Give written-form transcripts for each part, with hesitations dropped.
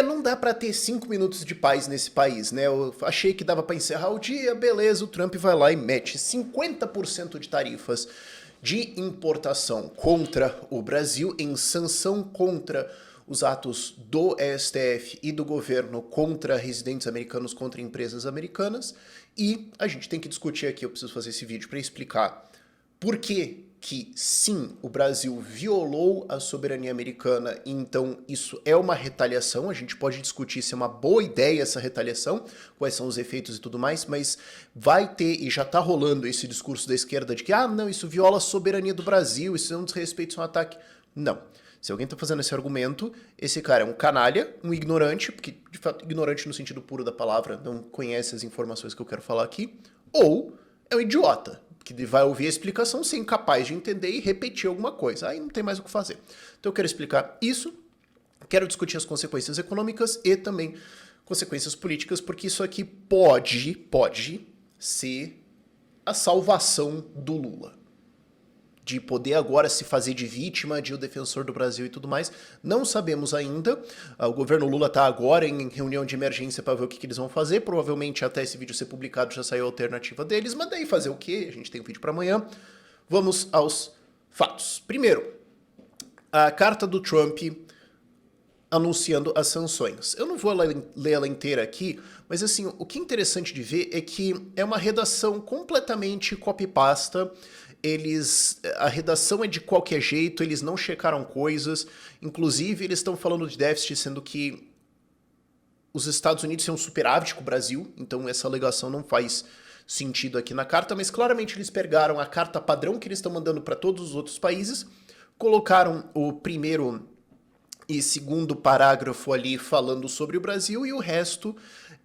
não dá pra ter 5 minutos de paz nesse país, né? Eu achei que dava pra encerrar o dia, beleza, o Trump vai lá e mete 50% de tarifas de importação contra o Brasil, em sanção contra os atos do STF e do governo contra residentes americanos, contra empresas americanas, e a gente tem que discutir aqui, eu preciso fazer esse vídeo para explicar por que sim, o Brasil violou a soberania americana, e então isso é uma retaliação. A gente pode discutir se é uma boa ideia essa retaliação, quais são os efeitos e tudo mais, mas vai ter, e já tá rolando esse discurso da esquerda de que, não, isso viola a soberania do Brasil, isso é um desrespeito, isso é um ataque. Não. Se alguém tá fazendo esse argumento, esse cara é um canalha, um ignorante, porque de fato ignorante no sentido puro da palavra, não conhece as informações que eu quero falar aqui, ou é um idiota, que vai ouvir a explicação ser incapaz de entender e repetir alguma coisa. Aí não tem mais o que fazer. Então eu quero explicar isso, quero discutir as consequências econômicas e também consequências políticas, porque isso aqui pode ser a salvação do Lula. De poder agora se fazer de vítima, de o defensor do Brasil e tudo mais. Não sabemos ainda. O governo Lula está agora em reunião de emergência para ver o que eles vão fazer. Provavelmente até esse vídeo ser publicado já saiu a alternativa deles. Mas daí fazer o quê? A gente tem um vídeo para amanhã. Vamos aos fatos. Primeiro, a carta do Trump anunciando as sanções. Eu não vou ler ela inteira aqui, mas assim, o que é interessante de ver é que é uma redação completamente copy-pasta. A redação é de qualquer jeito, eles não checaram coisas, inclusive eles estão falando de déficit, sendo que os Estados Unidos têm um superávit com o Brasil, então essa alegação não faz sentido aqui na carta, mas claramente eles pegaram a carta padrão que eles estão mandando para todos os outros países, colocaram o primeiro e segundo parágrafo ali falando sobre o Brasil e o resto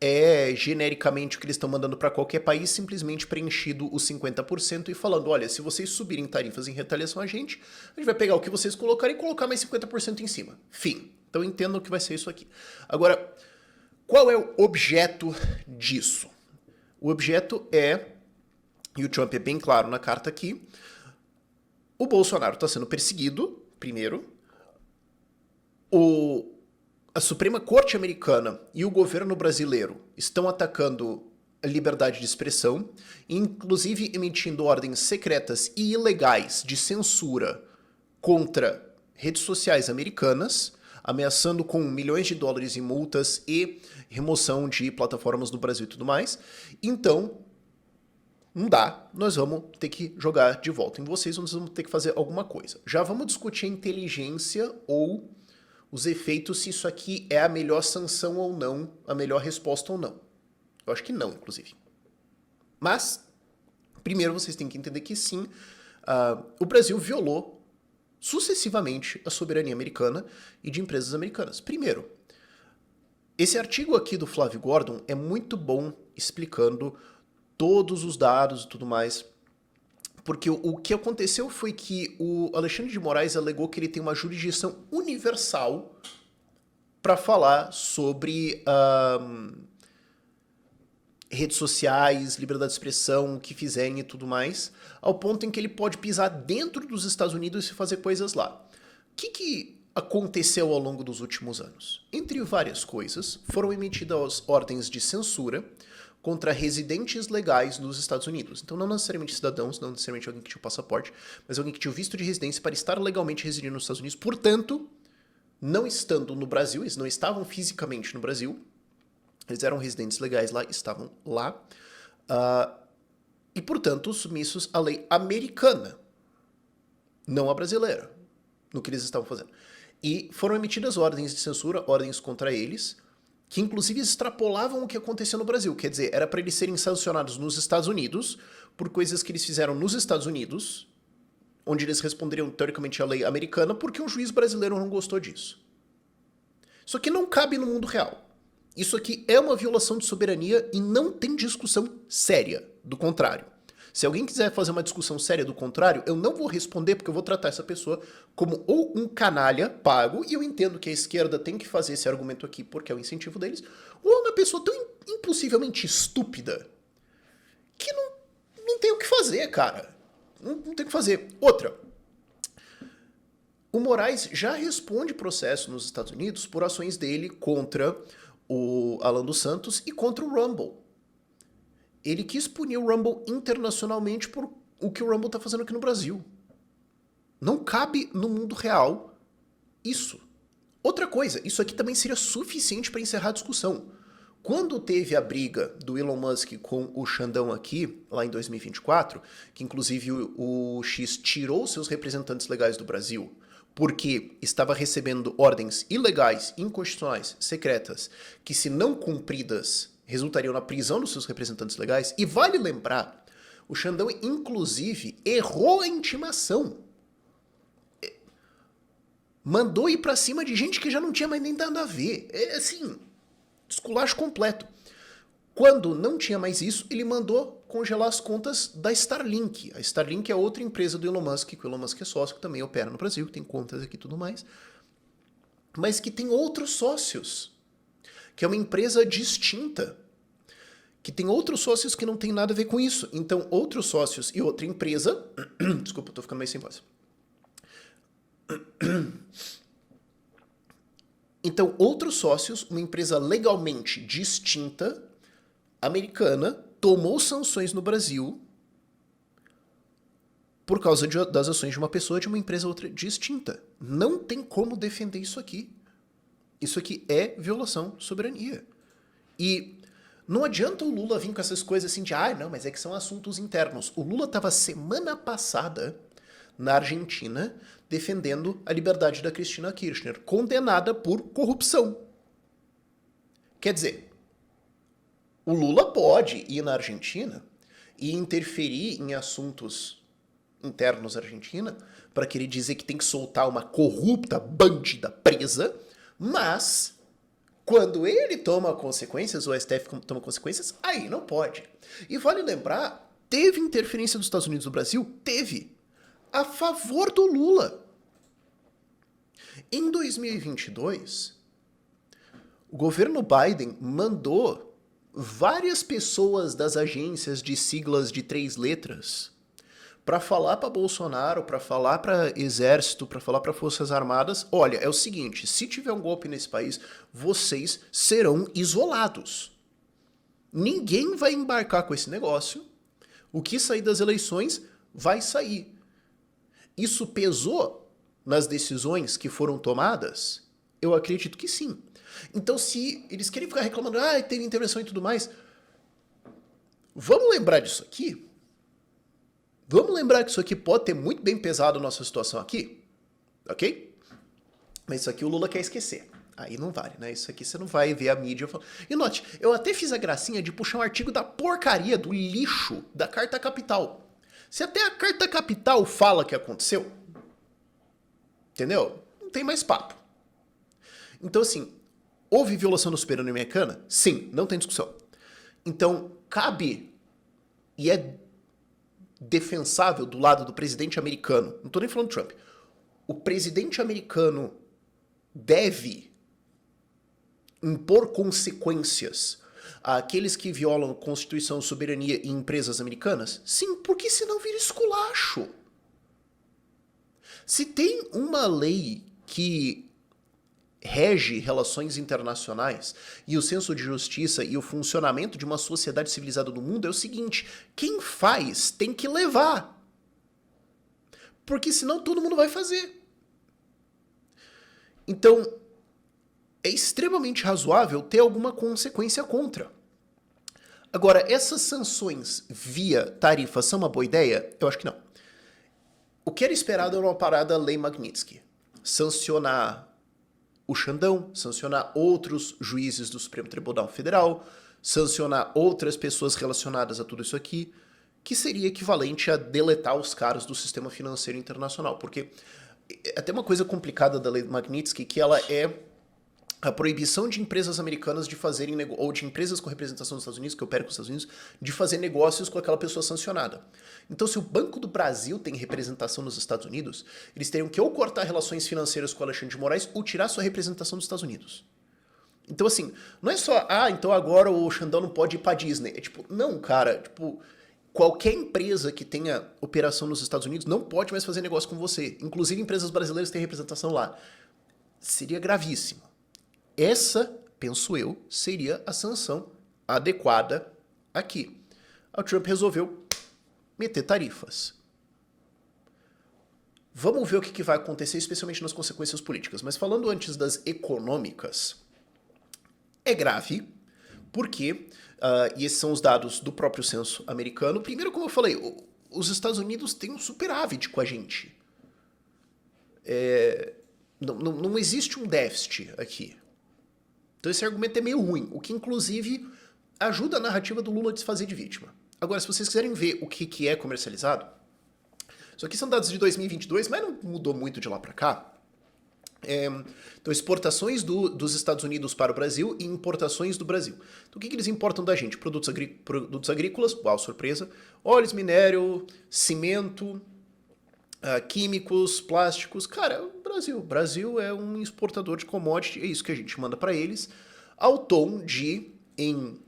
é genericamente o que eles estão mandando para qualquer país, simplesmente preenchido os 50% e falando, olha, se vocês subirem tarifas em retaliação a gente vai pegar o que vocês colocarem e colocar mais 50% em cima. Fim. Então entendam que vai ser isso aqui. Agora, qual é o objeto disso? O objeto é, e o Trump é bem claro na carta aqui, o Bolsonaro está sendo perseguido, primeiro, a Suprema Corte Americana e o governo brasileiro estão atacando a liberdade de expressão, inclusive emitindo ordens secretas e ilegais de censura contra redes sociais americanas, ameaçando com milhões de dólares em multas e remoção de plataformas no Brasil e tudo mais. Então, não dá, nós vamos ter que jogar de volta em vocês, nós vamos ter que fazer alguma coisa. Já vamos discutir a inteligência ou os efeitos, se isso aqui é a melhor sanção ou não, a melhor resposta ou não. Eu acho que não, inclusive. Mas, primeiro vocês têm que entender que sim, o Brasil violou sucessivamente a soberania americana e de empresas americanas. Primeiro, esse artigo aqui do Flávio Gordon é muito bom explicando todos os dados e tudo mais, porque o que aconteceu foi que o Alexandre de Moraes alegou que ele tem uma jurisdição universal para falar sobre redes sociais, liberdade de expressão, o que fizerem e tudo mais, ao ponto em que ele pode pisar dentro dos Estados Unidos e fazer coisas lá. O que aconteceu ao longo dos últimos anos? Entre várias coisas, foram emitidas ordens de censura contra residentes legais nos Estados Unidos. Então não necessariamente cidadãos, não necessariamente alguém que tinha o passaporte, mas alguém que tinha o visto de residência para estar legalmente residindo nos Estados Unidos. Portanto, não estando no Brasil, eles não estavam fisicamente no Brasil, eles eram residentes legais lá, estavam lá, e portanto submissos à lei americana, não a brasileira, no que eles estavam fazendo. E foram emitidas ordens de censura, ordens contra eles, que inclusive extrapolavam o que aconteceu no Brasil. Quer dizer, era para eles serem sancionados nos Estados Unidos por coisas que eles fizeram nos Estados Unidos, onde eles responderiam teoricamente à lei americana, porque um juiz brasileiro não gostou disso. Isso aqui não cabe no mundo real. Isso aqui é uma violação de soberania e não tem discussão séria, do contrário. Se alguém quiser fazer uma discussão séria do contrário, eu não vou responder porque eu vou tratar essa pessoa como ou um canalha pago, e eu entendo que a esquerda tem que fazer esse argumento aqui porque é o incentivo deles, ou uma pessoa tão impossivelmente estúpida que não tem o que fazer, cara. Não tem o que fazer. Outra. O Moraes já responde processo nos Estados Unidos por ações dele contra o Alan dos Santos e contra o Rumble. Ele quis punir o Rumble internacionalmente por o que o Rumble está fazendo aqui no Brasil. Não cabe no mundo real isso. Outra coisa, isso aqui também seria suficiente para encerrar a discussão. Quando teve a briga do Elon Musk com o Xandão aqui, lá em 2024, que inclusive o X tirou seus representantes legais do Brasil, porque estava recebendo ordens ilegais, inconstitucionais, secretas, que se não cumpridas resultariam na prisão dos seus representantes legais. E vale lembrar, o Xandão inclusive errou a intimação. Mandou ir pra cima de gente que já não tinha mais nem nada a ver. É assim, esculacho completo. Quando não tinha mais isso, ele mandou congelar as contas da Starlink. A Starlink é outra empresa do Elon Musk, que o Elon Musk é sócio, que também opera no Brasil, que tem contas aqui e tudo mais, mas que tem outros sócios, que é uma empresa distinta, que tem outros sócios que não tem nada a ver com isso. Então, outros sócios e outra empresa... Desculpa, eu tô ficando meio sem voz. Então, outros sócios, uma empresa legalmente distinta, americana, tomou sanções no Brasil por causa das ações de uma pessoa de uma empresa outra distinta. Não tem como defender isso aqui. Isso aqui é violação de soberania. E não adianta o Lula vir com essas coisas assim de não, mas é que são assuntos internos. O Lula estava semana passada na Argentina, defendendo a liberdade da Cristina Kirchner, condenada por corrupção. Quer dizer, o Lula pode ir na Argentina e interferir em assuntos internos da Argentina para querer dizer que tem que soltar uma corrupta bandida presa, mas quando ele toma consequências, o STF toma consequências, aí não pode. E vale lembrar, teve interferência dos Estados Unidos no Brasil? Teve. A favor do Lula. Em 2022, o governo Biden mandou várias pessoas das agências de siglas de 3 letras para falar para Bolsonaro, para falar para Exército, para falar para Forças Armadas, olha, é o seguinte, se tiver um golpe nesse país, vocês serão isolados. Ninguém vai embarcar com esse negócio. O que sair das eleições vai sair. Isso pesou nas decisões que foram tomadas? Eu acredito que sim. Então, se eles querem ficar reclamando, teve intervenção e tudo mais, vamos lembrar disso aqui? Vamos lembrar que isso aqui pode ter muito bem pesado a nossa situação aqui? Ok? Mas isso aqui o Lula quer esquecer. Aí não vale, né? Isso aqui você não vai ver a mídia falando. E note, eu até fiz a gracinha de puxar um artigo da porcaria, do lixo, da Carta Capital. Se até a Carta Capital fala que aconteceu, entendeu? Não tem mais papo. Então, assim, houve violação da soberania americana? Sim, não tem discussão. Então, cabe, e é defensável do lado do presidente americano, não tô nem falando Trump, o presidente americano deve impor consequências àqueles que violam a Constituição, soberania e empresas americanas? Sim, porque senão vira esculacho. Se tem uma lei que rege relações internacionais e o senso de justiça e o funcionamento de uma sociedade civilizada do mundo, é o seguinte, quem faz tem que levar. Porque senão todo mundo vai fazer. Então, é extremamente razoável ter alguma consequência contra. Agora, essas sanções via tarifa são uma boa ideia? Eu acho que não. O que era esperado era uma parada Lei Magnitsky. Sancionar o Xandão, sancionar outros juízes do Supremo Tribunal Federal, sancionar outras pessoas relacionadas a tudo isso aqui, que seria equivalente a deletar os caras do sistema financeiro internacional. Porque é até uma coisa complicada da Lei Magnitsky, que ela é a proibição de empresas americanas de fazerem, ou de empresas com representação nos Estados Unidos, que operam com os Estados Unidos, de fazer negócios com aquela pessoa sancionada. Então, se o Banco do Brasil tem representação nos Estados Unidos, eles teriam que ou cortar relações financeiras com o Alexandre de Moraes ou tirar sua representação dos Estados Unidos. Então, assim, não é só, então agora o Xandão não pode ir pra Disney. É tipo, não, cara, tipo, qualquer empresa que tenha operação nos Estados Unidos não pode mais fazer negócio com você. Inclusive empresas brasileiras têm representação lá. Seria gravíssimo. Essa, penso eu, seria a sanção adequada aqui. O Trump resolveu meter tarifas. Vamos ver o que vai acontecer, especialmente nas consequências políticas. Mas falando antes das econômicas, é grave, porque, e esses são os dados do próprio censo americano, primeiro, como eu falei, os Estados Unidos têm um superávit com a gente. Não existe um déficit aqui. Então esse argumento é meio ruim, o que inclusive ajuda a narrativa do Lula a desfazer de vítima. Agora, se vocês quiserem ver o que é comercializado, isso aqui são dados de 2022, mas não mudou muito de lá para cá. Então, exportações dos Estados Unidos para o Brasil e importações do Brasil. Então, o que eles importam da gente? Produtos agrícolas, uau, surpresa, óleos, minério, cimento, químicos, plásticos. Cara, o Brasil é um exportador de commodity, é isso que a gente manda para eles, ao tom de, em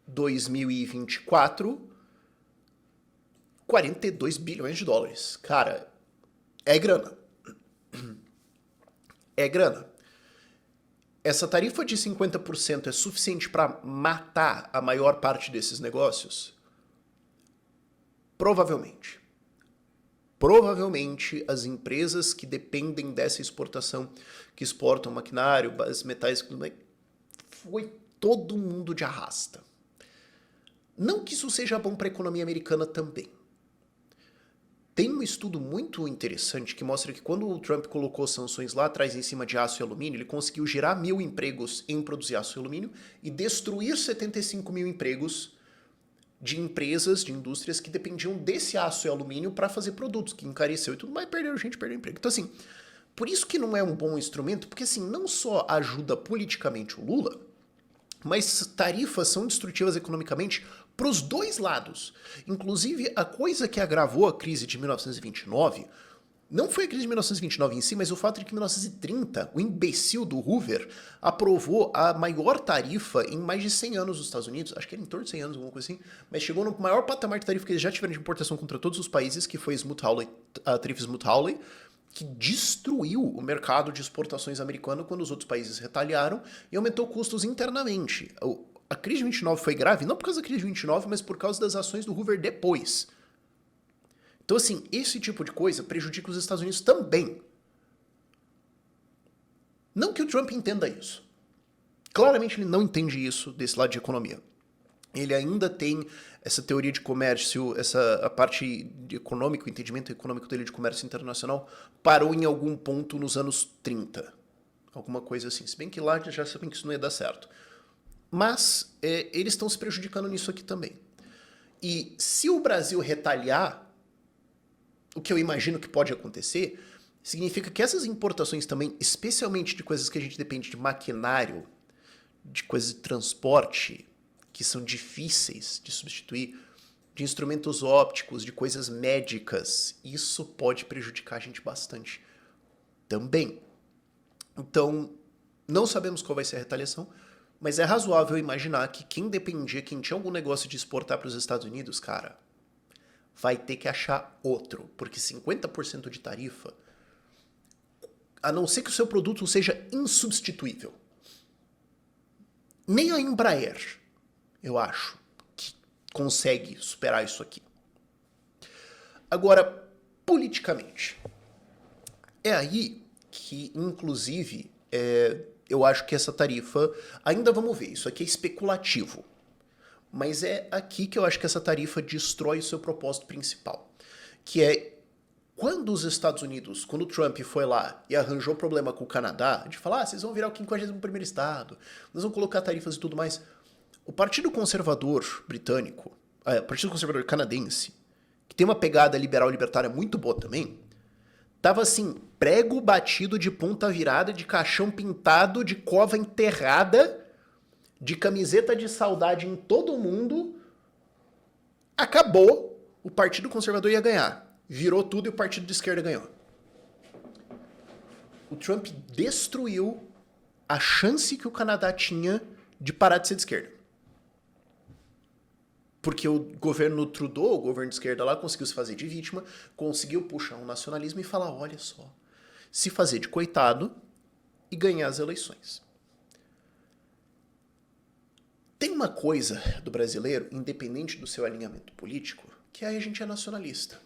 2024, 42 bilhões de dólares. Cara, é grana. É grana. Essa tarifa de 50% é suficiente para matar a maior parte desses negócios? Provavelmente. Provavelmente as empresas que dependem dessa exportação, que exportam maquinário, metais, foi todo mundo de arrasta. Não que isso seja bom para a economia americana também. Tem um estudo muito interessante que mostra que quando o Trump colocou sanções lá atrás em cima de aço e alumínio, ele conseguiu gerar 1.000 empregos em produzir aço e alumínio e destruir 75 mil empregos de empresas, de indústrias que dependiam desse aço e alumínio para fazer produtos, que encareceu e tudo mais, perdeu emprego. Então assim, por isso que não é um bom instrumento, porque assim, não só ajuda politicamente o Lula, mas tarifas são destrutivas economicamente para os dois lados. Inclusive, a coisa que agravou a crise de 1929 não foi a crise de 1929 em si, mas o fato de que em 1930, o imbecil do Hoover aprovou a maior tarifa em mais de 100 anos nos Estados Unidos, acho que era em torno de 100 anos, alguma coisa assim, mas chegou no maior patamar de tarifa que eles já tiveram de importação contra todos os países, que foi a tarifa Smoot-Hawley, que destruiu o mercado de exportações americano quando os outros países retaliaram e aumentou custos internamente. A crise de 29 foi grave, não por causa da crise de 29, mas por causa das ações do Hoover depois. Então, assim, esse tipo de coisa prejudica os Estados Unidos também. Não que o Trump entenda isso. Claramente ele não entende isso desse lado de economia. Ele ainda tem essa teoria de comércio, a parte de econômico, o entendimento econômico dele de comércio internacional parou em algum ponto nos anos 30. Alguma coisa assim. Se bem que lá já sabem que isso não ia dar certo. Mas eles estão se prejudicando nisso aqui também. E se o Brasil retaliar, o que eu imagino que pode acontecer, significa que essas importações também, especialmente de coisas que a gente depende de maquinário, de coisas de transporte, que são difíceis de substituir, de instrumentos ópticos, de coisas médicas, isso pode prejudicar a gente bastante também. Então, não sabemos qual vai ser a retaliação, mas é razoável imaginar que quem tinha algum negócio de exportar para os Estados Unidos, cara, vai ter que achar outro, porque 50% de tarifa, a não ser que o seu produto seja insubstituível. Nem a Embraer, eu acho, que consegue superar isso aqui. Agora, politicamente, é aí que, inclusive, eu acho que essa tarifa, ainda vamos ver, isso aqui é especulativo, mas é aqui que eu acho que essa tarifa destrói o seu propósito principal, que é quando os Estados Unidos, quando o Trump foi lá e arranjou problema com o Canadá, de falar, vocês vão virar o 51º estado, nós vamos colocar tarifas e tudo mais, o Partido Conservador britânico, o Partido Conservador canadense, que tem uma pegada liberal libertária muito boa também, tava assim, prego batido de ponta virada, de caixão pintado, de cova enterrada, de camiseta de saudade em todo mundo. Acabou, o Partido Conservador ia ganhar. Virou tudo e o Partido de Esquerda ganhou. O Trump destruiu a chance que o Canadá tinha de parar de ser de esquerda. Porque o governo Trudeau, o governo de esquerda lá, conseguiu se fazer de vítima, conseguiu puxar um nacionalismo e falar, olha só, se fazer de coitado e ganhar as eleições. Tem uma coisa do brasileiro, independente do seu alinhamento político, que a gente é nacionalista.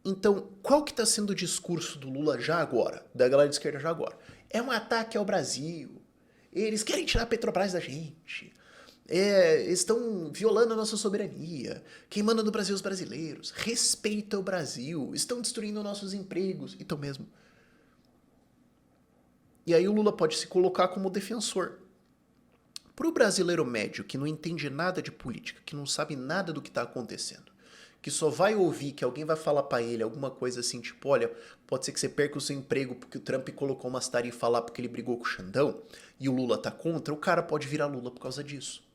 Então, qual que está sendo o discurso do Lula já agora, da galera de esquerda já agora? É um ataque ao Brasil. Eles querem tirar a Petrobras da gente. Estão violando a nossa soberania. Quem manda no Brasil é os brasileiros. Respeita o Brasil. Estão destruindo nossos empregos. Então mesmo. E aí o Lula pode se colocar como defensor. Para o brasileiro médio, que não entende nada de política, que não sabe nada do que está acontecendo, que só vai ouvir que alguém vai falar para ele alguma coisa assim, tipo, olha, pode ser que você perca o seu emprego porque o Trump colocou umas tarifas lá porque ele brigou com o Xandão e o Lula tá contra, o cara pode virar Lula por causa disso.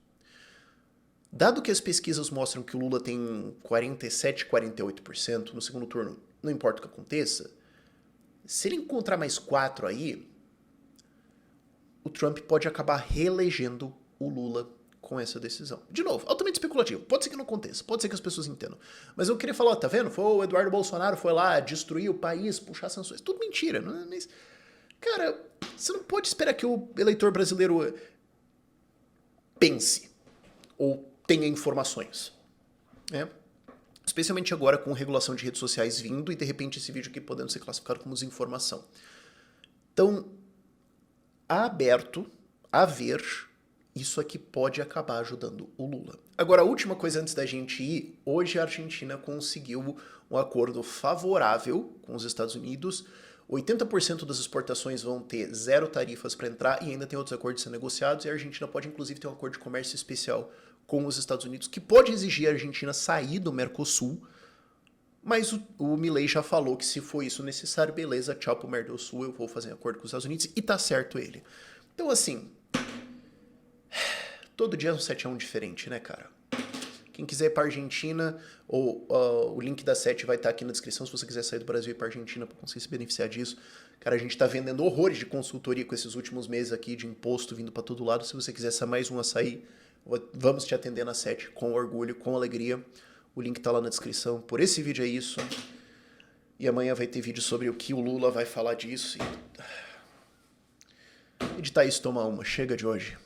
Dado que as pesquisas mostram que o Lula tem 47, 48% no segundo turno, não importa o que aconteça, se ele encontrar mais 4 aí, o Trump pode acabar reelegendo o Lula com essa decisão. De novo, altamente especulativo. Pode ser que não aconteça, pode ser que as pessoas entendam. Mas eu queria falar, ó, tá vendo? Foi o Eduardo Bolsonaro, foi lá destruir o país, puxar sanções. Tudo mentira. Não é? Mas, cara, você não pode esperar que o eleitor brasileiro pense ou tenha informações. Né? Especialmente agora com regulação de redes sociais vindo e de repente esse vídeo aqui podendo ser classificado como desinformação. Então, aberto a ver, isso aqui pode acabar ajudando o Lula. Agora, a última coisa antes da gente ir, hoje a Argentina conseguiu um acordo favorável com os Estados Unidos, 80% das exportações vão ter 0 tarifas para entrar e ainda tem outros acordos sendo negociados e a Argentina pode inclusive ter um acordo de comércio especial com os Estados Unidos, que pode exigir a Argentina sair do Mercosul, mas o Milei já falou que se for isso necessário, beleza, tchau pro Mercosul, eu vou fazer acordo com os Estados Unidos, e tá certo ele. Então assim, todo dia é um 7-1 diferente, né, cara? Quem quiser ir pra Argentina, o link da 7 vai estar aqui na descrição se você quiser sair do Brasil e ir pra Argentina pra conseguir se beneficiar disso. Cara, a gente tá vendendo horrores de consultoria com esses últimos meses aqui, de imposto vindo pra todo lado. Se você quiser ser mais um açaí, vamos te atender na 7 com orgulho, com alegria. O link tá lá na descrição. Por esse vídeo é isso. E amanhã vai ter vídeo sobre o que o Lula vai falar disso. Editar isso, toma uma. Chega de hoje.